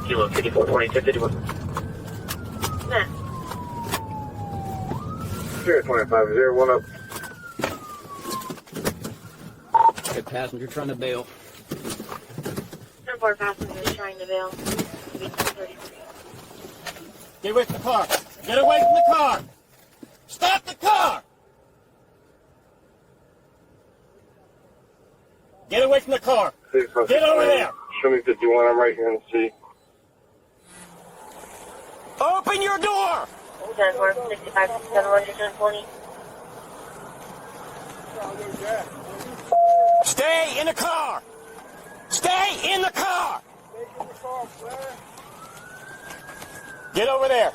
Kilo 5420, 51. Nah. 02501 up. Good passenger trying to bail. 4 passengers trying to bail. Get away from the car. Get away from the car. Stop the car. Get away from the car. Get over there. Show me 51. I'm right here in the seat. Open your door. 10-4, 65, 720. Stay in the car. Stay in the car. Get over there.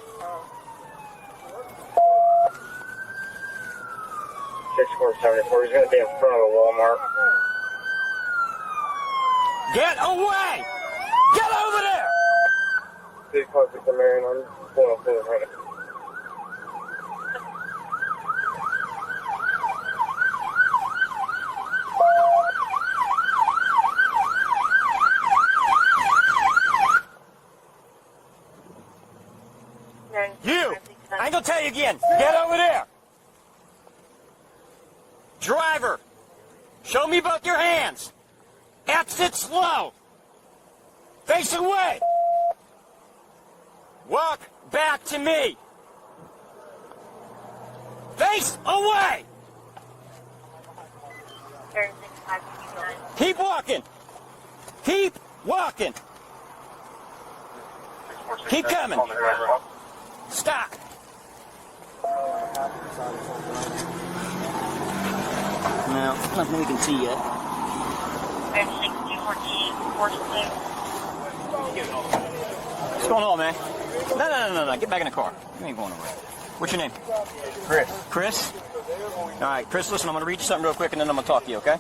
6474. He's going to be in front of a Walmart. Get away. Get over there. Big Classic Marion. I'm pulling up in front of. You! I ain't gonna tell you again. Get over there. Driver, show me both your hands. Exit slow. Face away. Walk back to me. Face away. Keep walking. Keep walking. Keep coming. Stop. No, nothing we can see yet. What's going on, man? No. Get back in the car. You ain't going nowhere. What's your name? Chris. Chris? All right, Chris, listen, I'm going to read you something real quick, and then I'm going to talk to you, okay?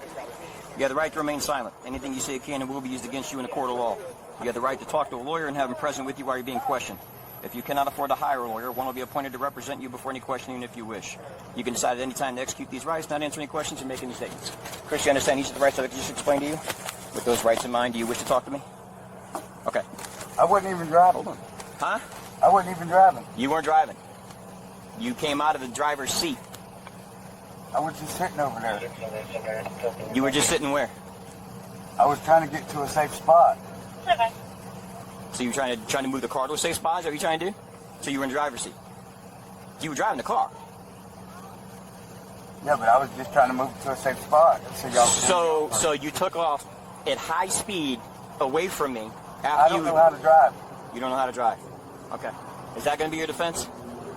You have the right to remain silent. Anything you say can and will be used against you in a court of law. You have the right to talk to a lawyer and have him present with you while you're being questioned. If you cannot afford to hire a lawyer, one will be appointed to represent you before any questioning if you wish. You can decide at any time to execute these rights, not answer any questions, and make any statements. Chris, you understand each of the rights that I just explained to you? With those rights in mind, do you wish to talk to me? Okay. I wasn't even driving. Hold on. Huh? I wasn't even driving. You weren't driving. You came out of the driver's seat. I was just sitting over there. You were just sitting where? I was trying to get to a safe spot. So you were trying to move the car to a safe spot? Is that what you're trying to do? So you were in the driver's seat. You were driving the car. Yeah, but I was just trying to move to a safe spot. So you took off at high speed away from me after I don't know how to drive. You don't know how to drive. Okay. Is that going to be your defense?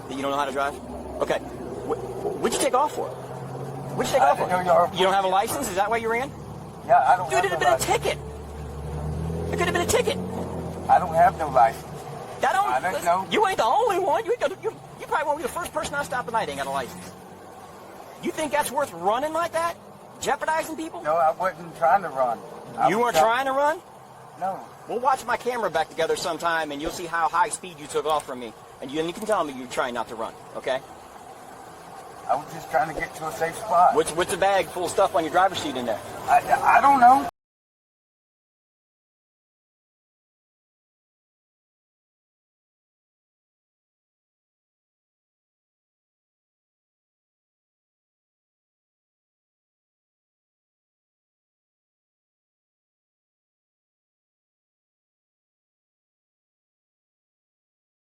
That you don't know how to drive? Okay. What'd you take off for? What'd you take off for? You don't have a license? Is that why you ran? Yeah, I don't Dude, have it could have been a ticket. It could have been a ticket. I don't have no license. I don't know. You ain't the only one. You probably won't be the first person I stop tonight ain't got a license. You think that's worth running like that? Jeopardizing people? No, I wasn't trying to run. You weren't trying to run? No. We'll watch my camera back together sometime, and you'll see how high speed you took off from me. And you can tell me you're trying not to run, okay? I was just trying to get to a safe spot. What's a bag full of stuff on your driver's seat in there? I don't know.